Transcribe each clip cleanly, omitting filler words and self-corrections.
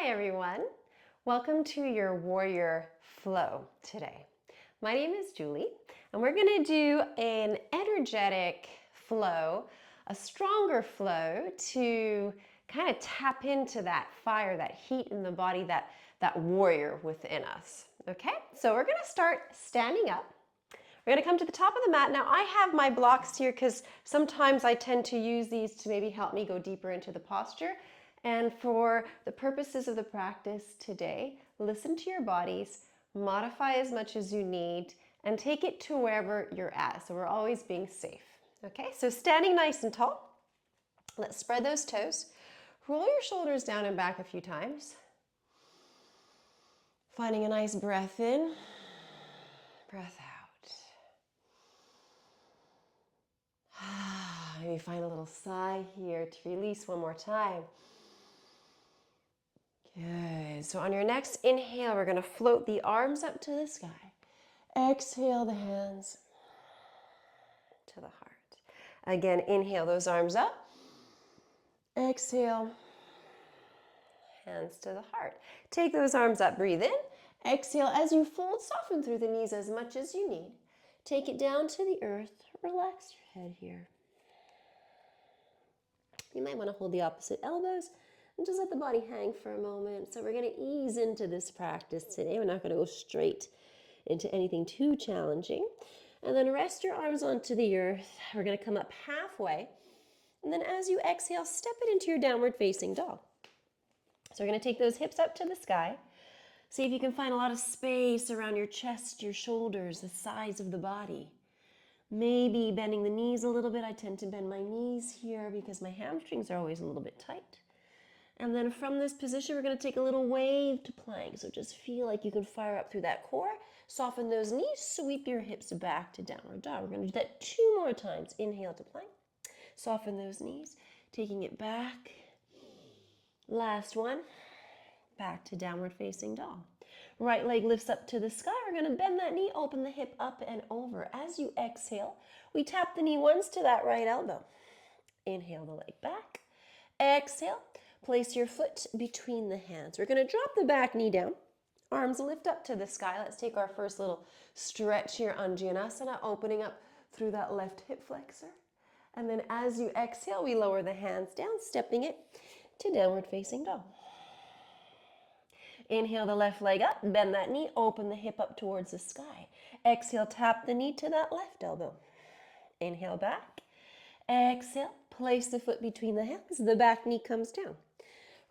Hi everyone, welcome to your warrior flow today. My name is Julie and we're going to do an energetic flow, a stronger flow to kind of tap into that fire, that heat in the body, that warrior within us. Okay, so we're going to start standing up. We're going to come to the top of the mat. Now I have my blocks here because sometimes I tend to use these to maybe help me go deeper into the posture. And for the purposes of the practice today, listen to your bodies, modify as much as you need, and take it to wherever you're at. So we're always being safe. Okay, so standing nice and tall. Let's spread those toes. Roll your shoulders down and back a few times. Finding a nice breath in, breath out. Maybe find a little sigh here to release one more time. Good. So on your next inhale, we're going to float the arms up to the sky. Exhale the hands to the heart. Again, inhale those arms up. Exhale, hands to the heart. Take those arms up, breathe in. Exhale, as you fold, soften through the knees as much as you need. Take it down to the earth. Relax your head here. You might want to hold the opposite elbows and just let the body hang for a moment. So we're going to ease into this practice today. We're not going to go straight into anything too challenging. And then rest your arms onto the earth. We're going to come up halfway. And then as you exhale, step it into your downward facing dog. So we're going to take those hips up to the sky. See if you can find a lot of space around your chest, your shoulders, the sides of the body. Maybe bending the knees a little bit. I tend to bend my knees here because my hamstrings are always a little bit tight. And then from this position, we're going to take a little wave to plank. So just feel like you can fire up through that core. Soften those knees. Sweep your hips back to downward dog. We're going to do that 2 more times. Inhale to plank. Soften those knees. Taking it back. Last one. Back to downward facing dog. Right leg lifts up to the sky. We're going to bend that knee, open the hip up and over. As you exhale, we tap the knee once to that right elbow. Inhale the leg back. Exhale, place your foot between the hands. We're going to drop the back knee down. Arms lift up to the sky. Let's take our first little stretch here on Vinyasana, opening up through that left hip flexor. And then as you exhale, we lower the hands down, stepping it to downward facing dog. Inhale the left leg up, bend that knee, open the hip up towards the sky. Exhale, tap the knee to that left elbow. Inhale back. Exhale, place the foot between the hands. The back knee comes down.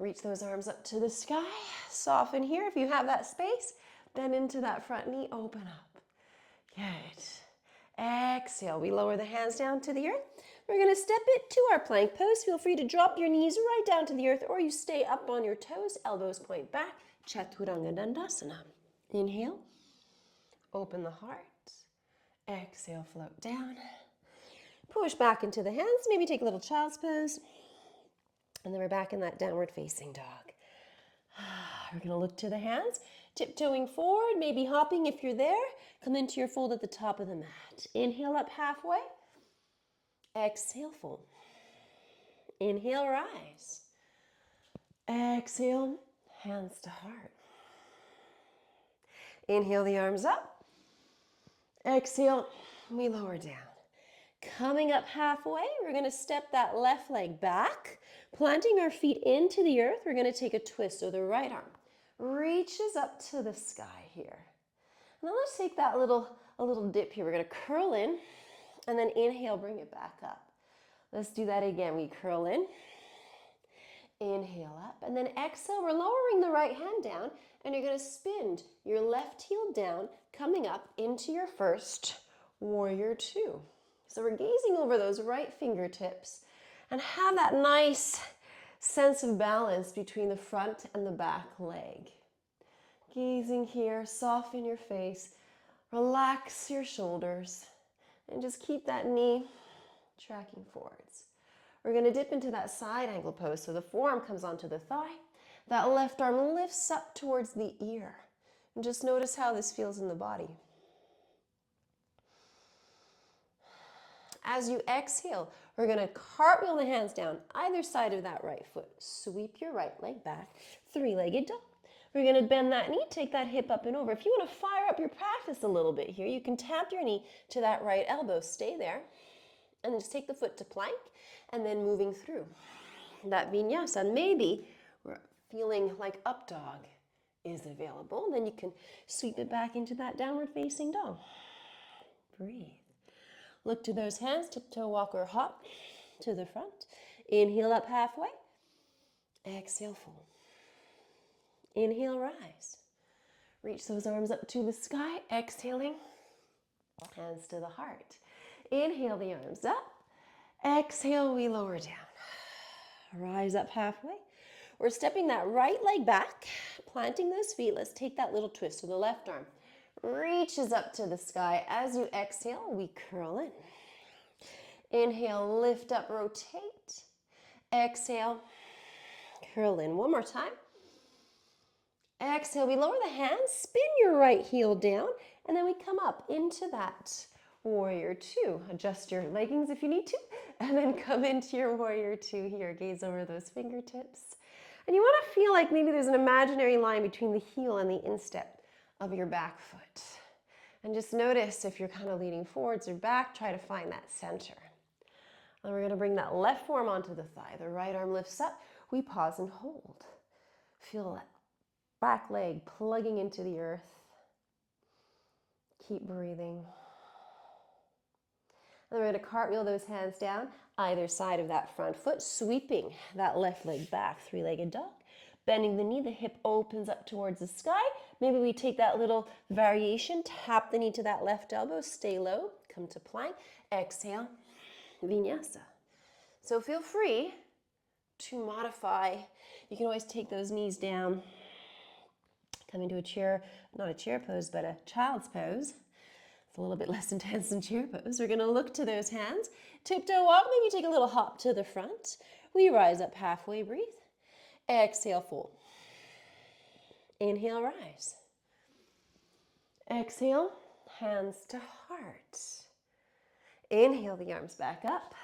Reach those arms up to the sky. Soften here. If you have that space, bend into that front knee, open up. Good. Exhale, we lower the hands down to the earth. We're going to step it to our plank pose. Feel free to drop your knees right down to the earth, or you stay up on your toes, elbows point back. Chaturanga Dandasana. Inhale, open the heart. Exhale, float down. Push back into the hands. Maybe take a little child's pose. And then we're back in that downward facing dog. We're going to look to the hands. Tiptoeing forward, maybe hopping if you're there. Come into your fold at the top of the mat. Inhale up halfway. Exhale, fold. Inhale, rise. Exhale, hands to heart. Inhale the arms up. Exhale, we lower down. Coming up halfway, we're going to step that left leg back, planting our feet into the earth. We're going to take a twist. So the right arm reaches up to the sky here. Now let's take that a little dip here. We're going to curl in and then inhale, bring it back up. Let's do that again. We curl in, inhale up, and then exhale. We're lowering the right hand down, and you're going to spin your left heel down, coming up into your first warrior 2. So we're gazing over those right fingertips and have that nice sense of balance between the front and the back leg. Gazing here, soften your face, relax your shoulders, and just keep that knee tracking forwards. We're going to dip into that side angle pose. So the forearm comes onto the thigh. That left arm lifts up towards the ear. And just notice how this feels in the body. As you exhale, we're going to cartwheel the hands down either side of that right foot. Sweep your right leg back, three-legged dog. We're going to bend that knee, take that hip up and over. If you want to fire up your practice a little bit here, you can tap your knee to that right elbow. Stay there. And then just take the foot to plank and then moving through that vinyasa. And maybe we're feeling like up dog is available. Then you can sweep it back into that downward facing dog. Breathe. Look to those hands, tiptoe walk or hop to the front. Inhale up halfway. Exhale, fold. Inhale, rise. Reach those arms up to the sky. Exhaling, hands to the heart. Inhale the arms up. Exhale, we lower down. Rise up halfway. We're stepping that right leg back, planting those feet. Let's take that little twist. So the left arm reaches up to the sky. As you exhale, we curl in. Inhale, lift up, rotate. Exhale, curl in. One more time. Exhale, we lower the hands, spin your right heel down, and then we come up into that warrior two. Adjust your leggings if you need to, and then come into your warrior two here. Gaze over those fingertips. And you want to feel like maybe there's an imaginary line between the heel and the instep of your back foot. And just notice if you're kind of leaning forwards or back, try to find that center. And we're going to bring that left forearm onto the thigh. The right arm lifts up. We pause and hold. Feel that back leg plugging into the earth. Keep breathing. And we're going to cartwheel those hands down either side of that front foot, sweeping that left leg back, three-legged dog. Bending the knee, the hip opens up towards the sky. Maybe we take that little variation, tap the knee to that left elbow, stay low, come to plank, exhale, vinyasa. So feel free to modify. You can always take those knees down, come into a chair, not a chair pose, but a child's pose. It's a little bit less intense than chair pose. We're going to look to those hands. Tiptoe walk, maybe take a little hop to the front. We rise up halfway, breathe. Exhale, fold. Inhale, rise. Exhale, hands to heart. Inhale, the arms back up.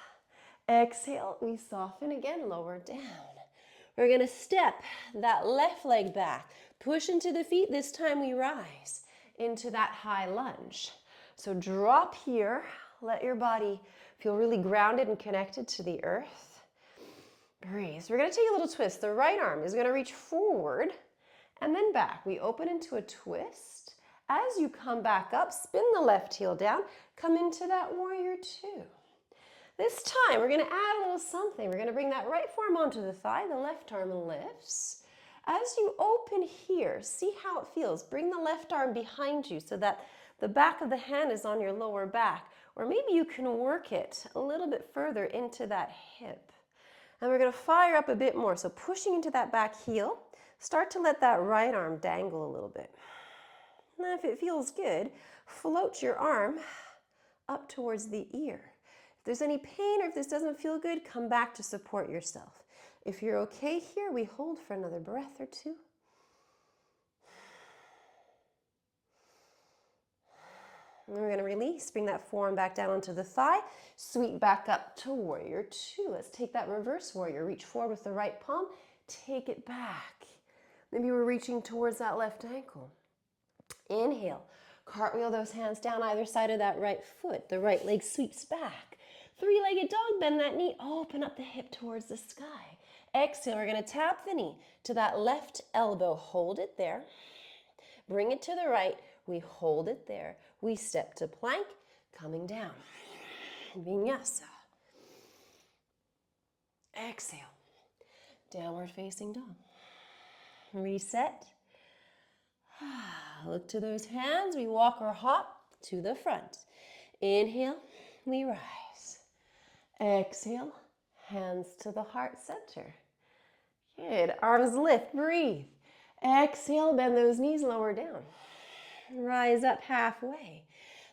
Exhale, we soften again, lower down. We're going to step that left leg back. Push into the feet. This time we rise into that high lunge. So drop here. Let your body feel really grounded and connected to the earth. Breathe. So we're going to take a little twist. The right arm is going to reach forward and then back. We open into a twist. As you come back up, spin the left heel down. Come into that warrior two. This time, we're going to add a little something. We're going to bring that right forearm onto the thigh. The left arm lifts. As you open here, see how it feels. Bring the left arm behind you so that the back of the hand is on your lower back. Or maybe you can work it a little bit further into that hip. And we're going to fire up a bit more. So pushing into that back heel, start to let that right arm dangle a little bit. Now, if it feels good, float your arm up towards the ear. If there's any pain or if this doesn't feel good, come back to support yourself. If you're okay here, we hold for another breath or two. And we're going to release, bring that forearm back down onto the thigh, sweep back up to warrior two. Let's take that reverse warrior. Reach forward with the right palm, take it back. Maybe we're reaching towards that left ankle. Inhale, cartwheel those hands down either side of that right foot. The right leg sweeps back. Three-legged dog, bend that knee, open up the hip towards the sky. Exhale, we're going to tap the knee to that left elbow. Hold it there. Bring it to the right. We hold it there. We step to plank, coming down. Vinyasa. Exhale. Downward facing dog. Reset. Look to those hands. We walk or hop to the front. Inhale, we rise. Exhale, hands to the heart center. Good. Arms lift, breathe. Exhale, bend those knees, lower down. Rise up halfway.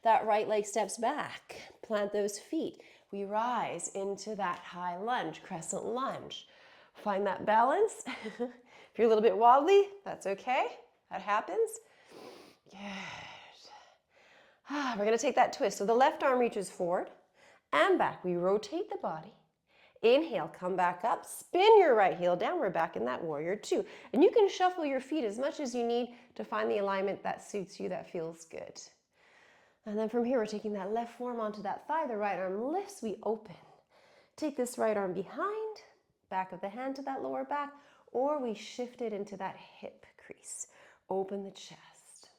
That right leg steps back. Plant those feet. We rise into that high lunge, crescent lunge. Find that balance. If you're a little bit wobbly, that's okay. That happens. Good. We're going to take that twist. So the left arm reaches forward. and back. We rotate the body. Inhale, come back up, spin your right heel down. We're back in that warrior two. And you can shuffle your feet as much as you need to find the alignment that suits you, that feels good. And then from here, we're taking that left forearm onto that thigh. The right arm lifts, we open. Take this right arm behind, back of the hand to that lower back, or we shift it into that hip crease. Open the chest.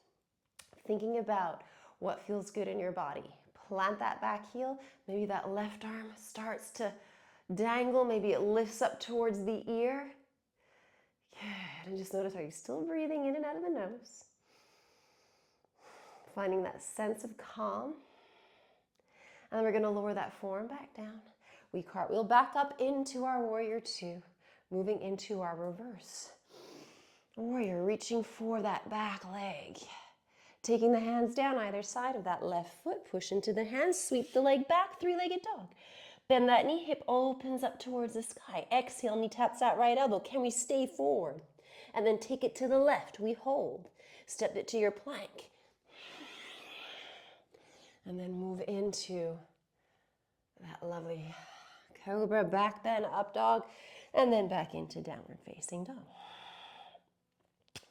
Thinking about what feels good in your body. Plant that back heel. Maybe that left arm starts to dangle. Maybe it lifts up towards the ear. Good. And just notice, are you still breathing in and out of the nose? Finding that sense of calm. And then we're going to lower that forearm back down. We cartwheel back up into our warrior two, moving into our reverse. Warrior, reaching for that back leg. Taking the hands down either side of that left foot, push into the hands, sweep the leg back, three-legged dog. Bend that knee, hip opens up towards the sky. Exhale, knee taps that right elbow. Can we stay forward? And then take it to the left, we hold. Step it to your plank. And then move into that lovely cobra, back bend, up dog, and then back into downward facing dog.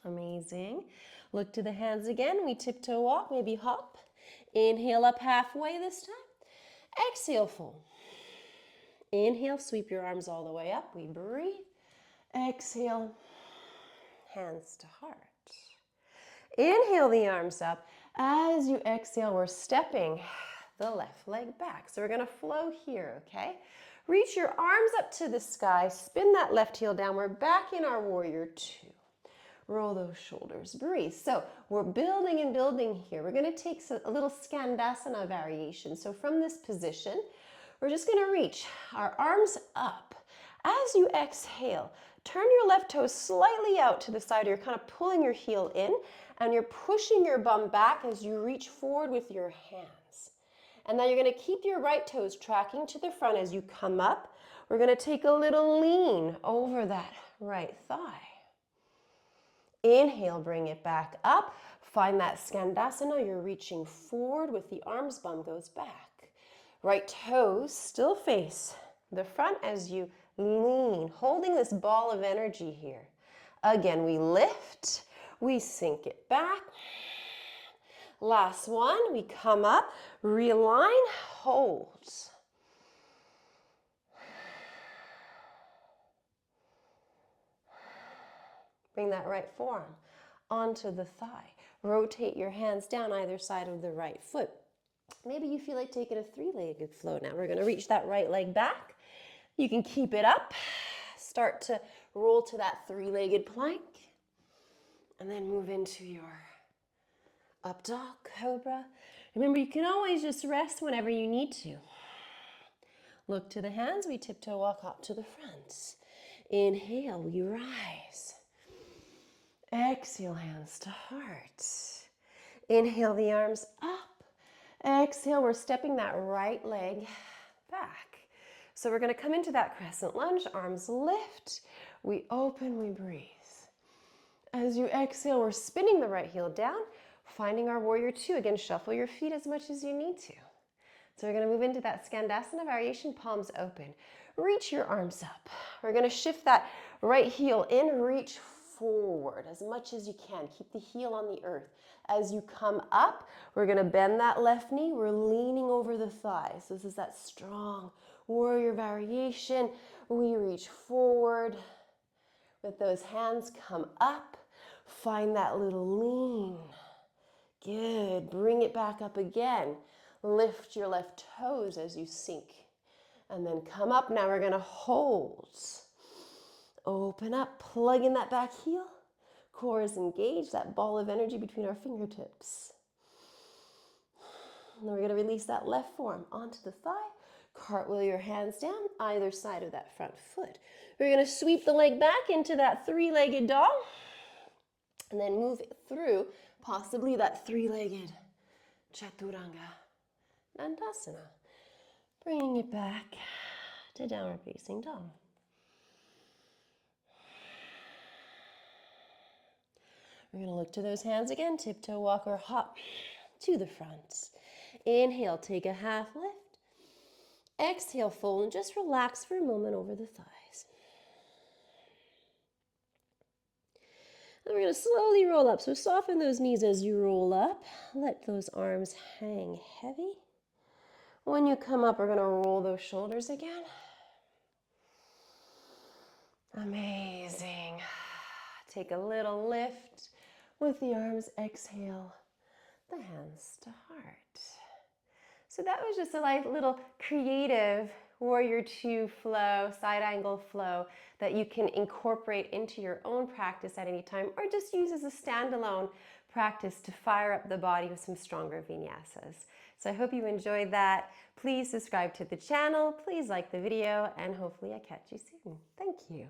Amazing. Look to the hands again. We tiptoe walk, maybe hop. Inhale up halfway this time. Exhale, fold. Inhale, sweep your arms all the way up. We breathe. Exhale, hands to heart. Inhale the arms up. As you exhale, we're stepping the left leg back. So we're going to flow here, okay? Reach your arms up to the sky. Spin that left heel down. We're back in our warrior two. Roll those shoulders. Breathe. So we're building and building here. We're going to take a little Skandasana variation. So from this position, we're just going to reach our arms up. As you exhale, turn your left toe slightly out to the side. You're kind of pulling your heel in, and you're pushing your bum back as you reach forward with your hands. And now you're going to keep your right toes tracking to the front as you come up. We're going to take a little lean over that right thigh. Inhale, bring it back up. Find that Skandasana. You're reaching forward with the arms, bum goes back. Right toes still face the front as you lean, holding this ball of energy here. Again, we lift, we sink it back. Last one, we come up, realign, hold. Bring that right forearm onto the thigh. Rotate your hands down either side of the right foot. Maybe you feel like taking a three-legged flow now. We're going to reach that right leg back. You can keep it up. Start to roll to that three-legged plank. And then move into your up dog, cobra. Remember, you can always just rest whenever you need to. Look to the hands. We tiptoe walk up to the front. Inhale, we rise. Exhale, hands to heart. Inhale the arms up. Exhale, we're stepping that right leg back. So we're going to come into that crescent lunge. Arms lift. We open, we breathe. As you exhale, we're spinning the right heel down, finding our warrior two. Again, shuffle your feet as much as you need to. So we're going to move into that Skandasana variation, palms open. Reach your arms up. We're going to shift that right heel in, reach forward as much as you can. Keep the heel on the earth. As you come up, we're going to bend that left knee. We're leaning over the thighs. This is that strong warrior variation. We reach forward. With those hands, come up. Find that little lean. Good. Bring it back up again. Lift your left toes as you sink. And then come up. Now we're going to hold. Open up, plug in that back heel. Core is engaged, that ball of energy between our fingertips. And then we're going to release that left forearm onto the thigh. Cartwheel your hands down either side of that front foot. We're going to sweep the leg back into that three-legged dog. And then move through possibly that three-legged chaturanga dandasana. Bringing it back to downward facing dog. We're going to look to those hands again, tiptoe walk or hop to the front. Inhale, take a half lift. Exhale, fold, and just relax for a moment over the thighs. And we're going to slowly roll up. So soften those knees as you roll up. Let those arms hang heavy. When you come up, we're going to roll those shoulders again. Amazing. Take a little lift with the arms. Exhale, the hands to heart. So that was just a little creative warrior two flow, side angle flow that you can incorporate into your own practice at any time, or just use as a standalone practice to fire up the body with some stronger vinyasas. So I hope you enjoyed that. Please subscribe to the channel, please like the video, and hopefully I catch you soon. Thank you.